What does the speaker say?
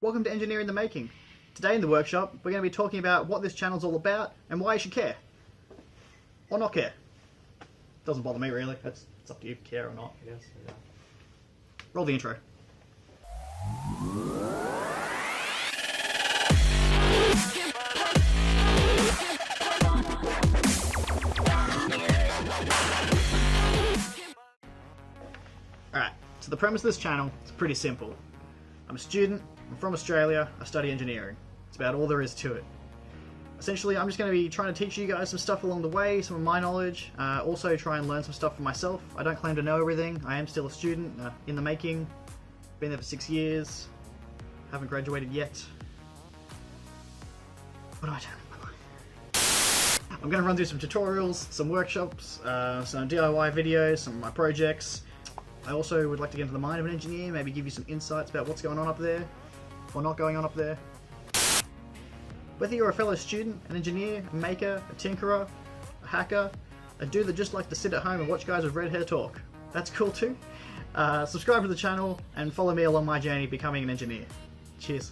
Welcome to Engineering the Making. Today in the workshop, we're going to be talking about what this channel's all about and why you should care. Or not care. Doesn't bother me really, it's up to you, care or not, I guess. Yeah. Roll the intro. Alright, so the premise of this channel is pretty simple. I'm a student, I'm from Australia, I study engineering. It's about all there is to it. Essentially, I'm just going to be trying to teach you guys some stuff along the way, some of my knowledge, also try and learn some stuff for myself. I don't claim to know everything, I am still a student, in the making, been there for 6 years, haven't graduated yet. What am I doing? I'm going to run through some tutorials, some workshops, some DIY videos, some of my projects. I also would like to get into the mind of an engineer, maybe give you some insights about what's going on up there, or not going on up there. Whether you're a fellow student, an engineer, a maker, a tinkerer, a hacker, a dude that just likes to sit at home and watch guys with red hair talk, that's cool too. Subscribe to the channel and follow me along my journey becoming an engineer. Cheers.